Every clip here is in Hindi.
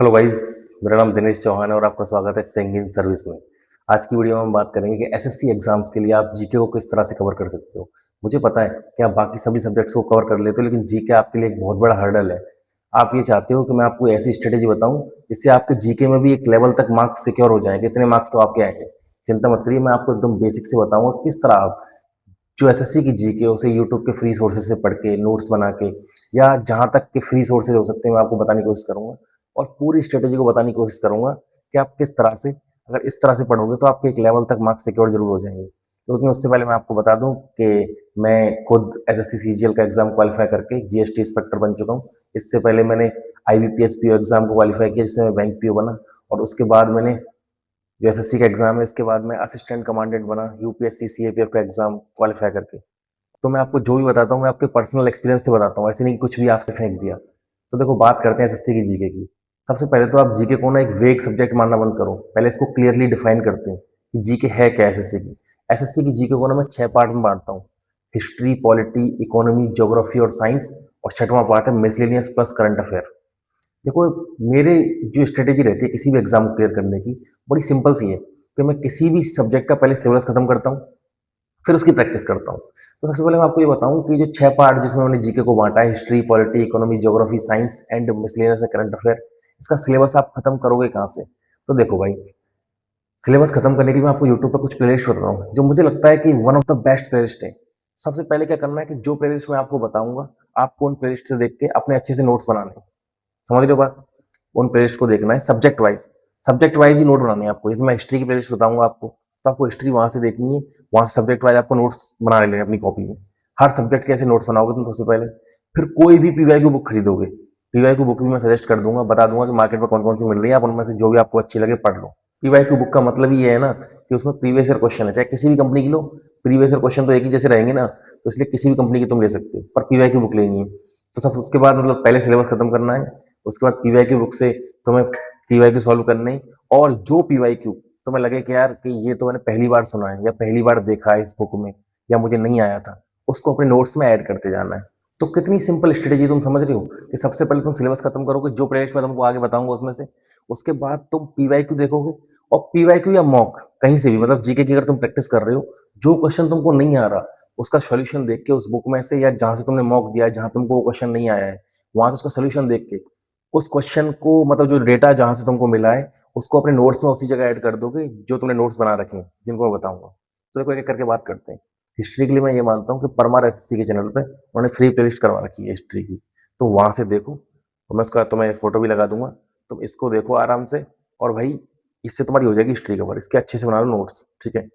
Hello guys. मेरा नाम दिनेश चौहान है और आपका स्वागत है सिंगिंग सर्विस में। आज की वीडियो में हम बात करेंगे कि एसएससी एग्जाम्स के लिए आप जीके को किस तरह से कवर कर सकते हो। मुझे पता है कि आप बाकी सभी सब्जेक्ट्स को कवर कर लेते हो, लेकिन जीके आपके लिए एक बहुत बड़ा हर्डल है। आप ये चाहते हो कि मैं आपको ऐसी स्ट्रेटेजी बताऊं जिससे आपके जीके में भी एक लेवल तक मार्क्स सिक्योर हो जाएंगे। इतने मार्क्स तो आपके आएंगे, चिंता मत करिए। मैं आपको एकदम बेसिक से बताऊंगा किस तरह आप जो एसएससी की जीके उसे यूट्यूब के फ्री सोर्सेज से पढ़ के, नोट्स बना के, या जहां तक के फ्री सोर्सेज हो सकते हैं मैं आपको बताने की कोशिश करूंगा। और पूरी स्ट्रेटेजी को बताने की कोशिश करूंगा कि आप किस तरह से, अगर इस तरह से पढ़ोगे तो आपके एक लेवल तक मार्क्स सिक्योर जरूर हो जाएंगे। लेकिन उससे पहले मैं आपको बता दूं कि मैं खुद एसएससी सीजीएल का एग्जाम क्वालिफाई करके जीएसटी इंस्पेक्टर बन चुका हूं। इससे पहले मैंने आईबीपीएस पीओ एग्जाम को क्वालिफाई किया, जिससे मैं बैंक पीओ बना। और उसके बाद मैंने जो एसएससी का एग्जाम है, इसके बाद मैं असिस्टेंट कमांडेंट बना यूपीएससी सीएपीएफ का एग्जाम क्वालिफाई करके। तो मैं आपको जो भी बताता हूँ मैं आपके पर्सनल एक्सपीरियंस से बताता हूँ, ऐसे नहीं कि कुछ भी आपसे फेंक दिया। तो देखो, बात करते हैं एसएससी की जीके की। सबसे पहले तो आप जीके को ना एक वेग सब्जेक्ट मानना बंद करो। पहले इसको क्लियरली डिफाइन करते हैं कि जीके है क्या एसएससी की। एसएससी की जीके को ना मैं 6 पार्ट में बांटता हूँ: हिस्ट्री, पॉलिटी, इकोनॉमी, ज्योग्राफी और साइंस। और छठवां पार्ट है मिसलेनियस प्लस करंट अफेयर। देखो, मेरे जो स्ट्रेटेजी रहती है किसी भी एग्जाम को क्लियर करने की, बड़ी सिंपल सी है कि मैं किसी भी सब्जेक्ट का पहले सिलेबस खत्म करता हूँ, फिर उसकी प्रैक्टिस करता हूँ। तो सबसे पहले मैं आपको ये बताऊँ कि जो 6 पार्ट जिसमें मैंने जीके को बांटा है, history, polity, economy, geography, science and miscellaneous current affair, इसका सिलेबस आप खत्म करोगे कहाँ से? तो देखो भाई, सिलेबस खत्म करने के लिए मैं आपको यूट्यूब पर कुछ प्लेलिस्ट बता रहा हूँ जो मुझे लगता है कि one of the best playlist है। सबसे पहले क्या करना है कि जो प्लेलिस्ट मैं आपको बताऊंगा, आपको उन प्लेलिस्ट से देख के अपने अच्छे से नोट्स बनाने हैं। समझ रहे हो बात? उन प्लेलिस्ट को देखना है सब्जेक्ट वाइज। सब्जेक्ट वाइज ही नोट बनाने हैं आपको। जैसे मैं हिस्ट्री की प्लेलिस्ट बताऊंगा आपको, तो आपको हिस्ट्री वहां से देखनी है। वहां से सब्जेक्ट वाइज आपको नोट्स बना लेने हैं अपनी कॉपी में। हर सब्जेक्ट के ऐसे नोट्स बनाओगे तुम सबसे पहले। फिर कोई भी पीवाई की बुक खरीदोगे, पीवाई की बुक भी मैं सजेस्ट कर दूंगा, बता दूंगा कि मार्केट में कौन कौन सी मिल रही है। आप उनमें से जो भी आपको अच्छी लगे पढ़ लो। पीवाई की बुक का मतलब ये है ना कि उसमें प्रीवियस ईयर क्वेश्चन है, चाहे किसी भी कंपनी की लो, प्रीवियस ईयर क्वेश्चन तो एक ही जैसे रहेंगे ना, तो इसलिए किसी भी कंपनी की तुम ले सकते हो, पर पीवाई की बुक लेनी है। तो सब उसके बाद मतलब पहले सिलेबस खत्म करना है। उसके बाद पीवाई की बुक से तुम्हें पीवाई क्यू सॉल्व करने ही। और जो पीवाई क्यू तुम्हें लगे कि यार कि ये तो मैंने पहली बार सुना है या पहली बार देखा है इस बुक में, या मुझे नहीं आया था, उसको अपने नोट्स में ऐड करते जाना है। तो कितनी सिंपल स्ट्रेटेजी तुम समझ रही हो कि सबसे पहले तुम सिलेबस खत्म करोगे, जो प्लेलिस्ट में तुमको आगे बताऊंगा उसमें से। उसके बाद तुम पीवाई क्यू देखोगे, और पीवाई क्यू या मॉक कहीं से भी, मतलब जीके की अगर तुम प्रैक्टिस कर रहे हो, जो क्वेश्चन तुमको नहीं आ रहा उसका सोल्यूशन देख के उस बुक में से, या जहां से तुमने मॉक दिया है जहां तुमको वो क्वेश्चन नहीं आया है, वहां से उसका सोल्यूशन देख के उस क्वेश्चन को, मतलब जो डेटा जहां से तुमको मिला है, उसको अपने नोट्स में उसी जगह ऐड कर दोगे जो तुमने नोट्स बना रखे हैं, जिनको मैं बताऊंगा। तो देखो, एक एक करके बात करते हैं। हिस्ट्री के लिए मैं ये मानता हूँ कि परमार एसएससी के चैनल पे उन्होंने फ्री प्लेलिस्ट करवा रखी है हिस्ट्री की, तो वहां से देखो। और मैं उसका तुम्हें फोटो भी लगा दूंगा, तुम इसको देखो आराम से। और भाई, इससे तुम्हारी हो जाएगी हिस्ट्री कवर, इसके अच्छे से बना लो नोट्स, ठीक है।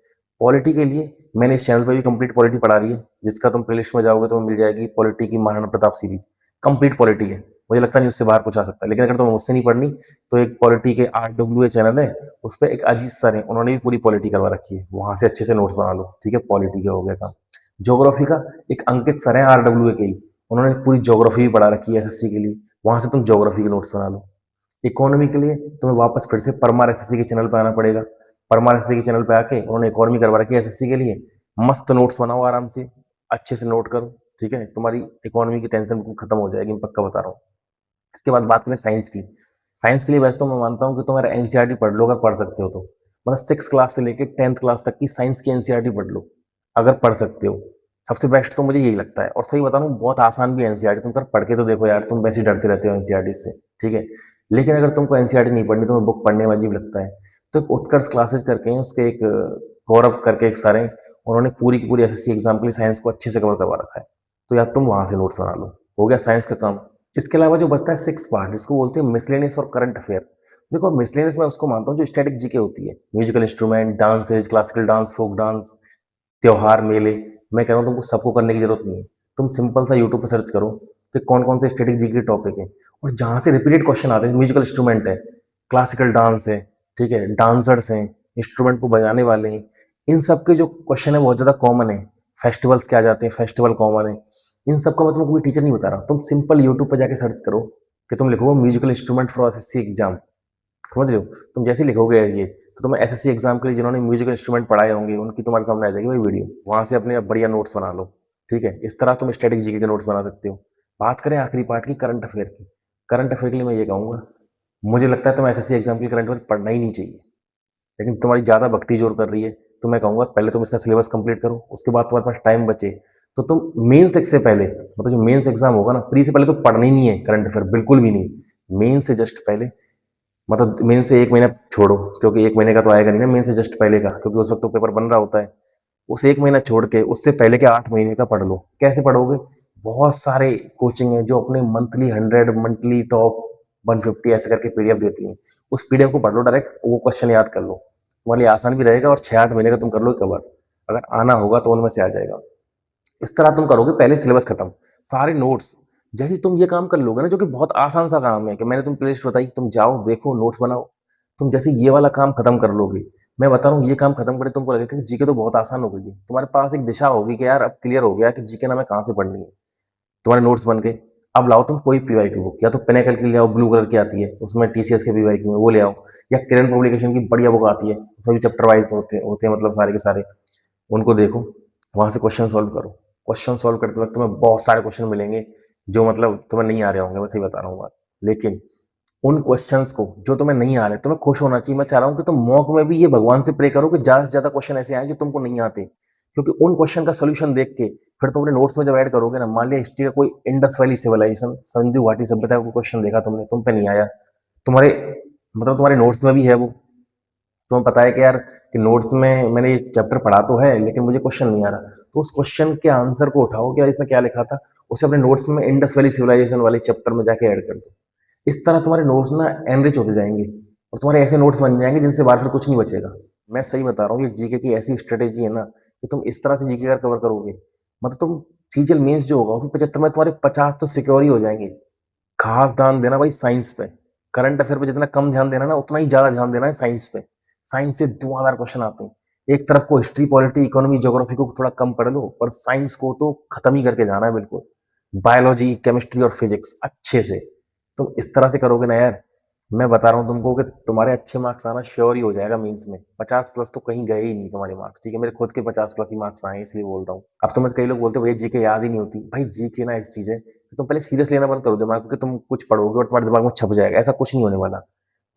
पॉलिटी के लिए मैंने इस चैनल पे भी कंप्लीट पॉलिटी पढ़ा रही है, जिसका तुम प्लेलिस्ट में जाओगे तो मिल जाएगी पॉलिटी की Maharana Pratap series. Complete polity है, मुझे लगता नहीं उससे बाहर कुछ आ सकता है। लेकिन अगर तुम्हें मुझसे नहीं पढ़नी, तो एक पॉलिटी के RWA चैनल है, उस पर एक अजीत सर है, उन्होंने भी पूरी पॉलिटी करवा रखी है, वहां से अच्छे से नोट्स बना लो, ठीक है। पॉलिटी का हो गया काम। ज्योग्राफी का एक अंकित सर है RWA के ही, उन्होंने पूरी ज्योग्राफी भी पढ़ा रखी है एसएससी के लिए, वहां से तुम ज्योग्राफी के नोट्स बना लो। इकोनॉमी के लिए तुम्हें वापस फिर से परमार एसएससी के चैनल पे आना पड़ेगा। परमार एसएससी के चैनल पे आके उन्होंने इकोनॉमी करवा रखी है एसएससी के लिए। मस्त नोट्स बनाओ आराम से, अच्छे से नोट करो, ठीक है। तुम्हारी इकोनॉमी की टेंशन बिल्कुल खत्म हो जाएगी, मैं पक्का बता रहा हूँ। इसके बाद बात करें साइंस की। साइंस के लिए वैसे तो मैं मानता हूँ कि तुम अगर एनसीईआरटी पढ़ लो, अगर पढ़ सकते हो तो, मतलब 6 क्लास से लेकर 10th क्लास तक की साइंस की एनसीईआरटी पढ़ लो, अगर पढ़ सकते हो। सबसे बेस्ट तो मुझे यही लगता है, और सही बता रहा हूँ बहुत आसान भी है एनसीईआरटी। तुम कर पढ़ के तो देखो यार, तुम वैसे ही डरते रहते हो एनसीईआरटी से, ठीक है। लेकिन अगर तुमको एनसीईआरटी नहीं पढ़नी, तुम्हें बुक पढ़ने में अजीब लगता है, तो एक उत्कर्ष क्लासेज करके हैं, उसके एक गौरव करके एक सर हैं, उन्होंने पूरी की पूरी एसएससी एग्जाम के लिए साइंस को अच्छे से कवर करवा रखा है। तो यार तुम वहां से नोट्स बना लो, हो गया साइंस का काम। इसके अलावा जो बचता है 6 पार्ट, जिसको बोलते हैं मिसलेनियस और करंट अफेयर। देखो, मिसलेनियस में उसको मानता हूँ जो स्टैटिक जीके होती है, musical instrument, dances, classical dance, folk dance, त्योहार, मेले। मैं कह रहा हूँ तुमको सबको करने की जरूरत नहीं है। तुम सिंपल सा यूट्यूब पर सर्च करो कि कौन कौन से स्टैटिक जीके के टॉपिक है, और जहाँ से रिपीटेड क्वेश्चन आते हैं, म्यूजिकल इंस्ट्रूमेंट है, क्लासिकल डांस है, ठीक है, डांसर्स हैं, इंस्ट्रूमेंट को बजाने वाले हैं, इन सब के जो क्वेश्चन है बहुत ज़्यादा कॉमन है। फेस्टिवल्स क्या जाते हैं, फेस्टिवल कॉमन है। इन सब का मैं तुमको कोई टीचर नहीं बता रहा, तुम सिंपल यूट्यूब पर जाके सर्च करो कि तुम लिखोगे musical instrument for SSC exam, समझ रहे हो? तुम जैसे ही लिखोगे ये, तो तुम्हें एसएससी एग्जाम के लिए जिन्होंने म्यूजिकल इंस्ट्रूमेंट पढ़ाए होंगे उनकी तुम्हारे सामने आ जाएगी भाई वीडियो, वहां से अपने बढ़िया नोट्स बना लो, ठीक है। इस तरह तुम स्टैटिक जीके के नोट्स बना सकते हो। बात करें आखिरी पार्ट की, करंट अफेयर की। करंट अफेयर के लिए मैं ये कहूँगा, मुझे लगता है तुम्हें एसएससी एग्जाम के करंट अफेयर पढ़ना ही नहीं चाहिए, लेकिन तुम्हारी ज़्यादा भक्ति जोर कर रही है। तो मैं कहूँगा पहले तुम इसका सिलेबस कंप्लीट करो, उसके बाद तुम्हारे पास टाइम बचे तो तुम मेंस से पहले, मतलब जो मेंस एग्जाम होगा ना, प्री से पहले तो पढ़ना ही नहीं है करंट अफेयर, बिल्कुल भी नहीं। मेन से जस्ट पहले, मतलब मेन से एक महीना छोड़ो, क्योंकि एक महीने का तो आएगा नहीं ना मेन से जस्ट पहले का, क्योंकि उस वक्त तो पेपर बन रहा होता है। उस एक महीना छोड़ के उससे पहले के 8 महीने का पढ़ लो। कैसे पढ़ोगे? बहुत सारे कोचिंग है जो अपने मंथली 100, मंथली टॉप 150 ऐसे करके पीडीएफ देती हैं। उस पीडीएफ को पढ़ लो डायरेक्ट, वो क्वेश्चन याद कर लो, तुम्हारे लिए आसान भी रहेगा और 6-8 महीने का तुम कर लो कवर। अगर आना होगा तो उनमें से आ जाएगा। इस तरह तुम करोगे, पहले सिलेबस खत्म, सारे नोट्स। जैसे तुम ये काम कर लोगे ना, जो कि बहुत आसान सा काम है, कि मैंने तुम प्लेलिस्ट बताई, तुम जाओ देखो नोट्स बनाओ। तुम जैसे ये वाला काम खत्म कर लोगे, मैं बता रहा हूँ ये काम खत्म करे, तुमको लगेगा कि जीके तो बहुत आसान हो गई है। तुम्हारे पास एक दिशा होगी कि यार अब क्लियर हो गया कि जीके ना मैं कहाँ से पढ़नी है। तुम्हारे नोट्स बन गए। अब लाओ तुम कोई पीवाईक्यू बुक, या तो पिनेकल की ले आओ, ब्लू कलर की आती है, उसमें टीसीएस के पीवाईक्यू है वो ले आओ, या किरण पब्लिकेशन की बढ़िया बुक आती है, उसमें भी चैप्टर वाइज होते हैं, मतलब सारे के सारे। उनको देखो, वहाँ से क्वेश्चन सॉल्व करो। क्वेश्चन सॉल्व करते वक्त तुम्हें बहुत सारे क्वेश्चन मिलेंगे जो मतलब तुम्हें नहीं आ रहे होंगे, मैं सही बता रहा हूँ बात। लेकिन उन क्वेश्चंस को जो तुम्हें नहीं आ रहे, तुम्हें खुश होना चाहिए। मैं चाह रहा हूँ कि तुम मॉक में भी ये भगवान से प्रे करो कि ज़्यादा से ज़्यादा क्वेश्चन ऐसे आए जो तुमको नहीं आते, क्योंकि उन क्वेश्चन का सोल्यूशन देख के फिर तुम अपने नोट्स में जब ऐड करोगे ना, मान लिया हिस्ट्री का कोई इंडस वैली सिविलाइजेशन, सिंधु घाटी सभ्यता का कोई क्वेश्चन देखा तुमने, तुम पे नहीं आया, तुम्हारे मतलब तुम्हारे नोट्स में भी है वो, तुम्हें पता है कि यार कि नोट्स में मैंने ये चैप्टर पढ़ा तो है लेकिन मुझे क्वेश्चन नहीं आ रहा, तो उस क्वेश्चन के आंसर को उठाओ कि यार इसमें क्या लिखा था, उसे अपने नोट्स में इंडस वैली सिविलाइजेशन वाले चैप्टर में जाके ऐड कर दो। इस तरह तुम्हारे नोट्स ना एनरिच होते जाएंगे, और तुम्हारे ऐसे नोट्स बन जाएंगे जिनसे बार फिर कुछ नहीं बचेगा। मैं सही बता रहा हूँ, ये जीके की ऐसी स्ट्रेटेजी है ना कि तुम इस तरह से जीके का कवर करोगे, मतलब तुम सीजल मेंस जो होगा उसमें 75 में तुम्हारे 50 तो सिक्योर ही हो जाएंगे। खास ध्यान देना भाई साइंस पे। करंट अफेयर पे जितना कम ध्यान देना ना, उतना ही ज्यादा ध्यान देना है साइंस पे। साइंस से धुआंधार क्वेश्चन आते हैं। एक तरफ को हिस्ट्री, पॉलिटी, इकोनॉमी, ज्योग्राफी को थोड़ा कम पढ़ लो, पर साइंस को तो खत्म ही करके जाना है बिल्कुल। बायोलॉजी, केमिस्ट्री और फिजिक्स अच्छे से। तुम इस तरह से करोगे ना यार, मैं बता रहा हूँ तुमको कि तुम्हारे अच्छे मार्क्स आना श्योर ही हो जाएगा मेंस में। 50 प्लस तो कहीं गए ही नहीं तुम्हारे मार्क्स, ठीक है? मेरे खुद के 50 प्लस ही मार्क्स आए हैं, इसलिए बोल रहा हूँ। अब तो मैं, कई लोग बोलते हैं भैया जीके याद ही नहीं होती। भाई जीके ना ऐसी चीज है कि तुम पहले सीरियस लेना बंद करो दिमाग को, कि तुम कुछ पढ़ोगे और तुम्हारे दिमाग में छप जाएगा, ऐसा कुछ नहीं होने वाला।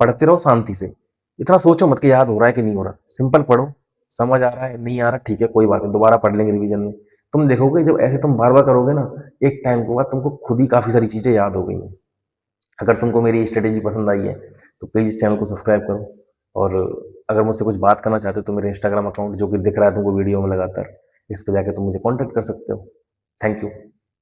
पढ़ते रहो शांति से, इतना सोचो मत कि याद हो रहा है कि नहीं हो रहा। सिंपल पढ़ो, समझ आ रहा है नहीं आ रहा ठीक है कोई बात नहीं, दोबारा पढ़ लेंगे रिवीजन में। तुम देखोगे जब ऐसे तुम बार बार करोगे ना, एक टाइम के बाद तुमको खुद ही काफी सारी चीजें याद हो गई हैं। अगर तुमको मेरी स्ट्रेटेजी पसंद आई है तो प्लीज़ चैनल को सब्सक्राइब करो, और अगर मुझसे कुछ बात करना चाहते हो तो मेरे इंस्टाग्राम अकाउंट जो कि दिख रहा है तुमको वीडियो में लगातार, इस पर जाकर तुम मुझे कॉन्टैक्ट कर सकते हो। Thank you.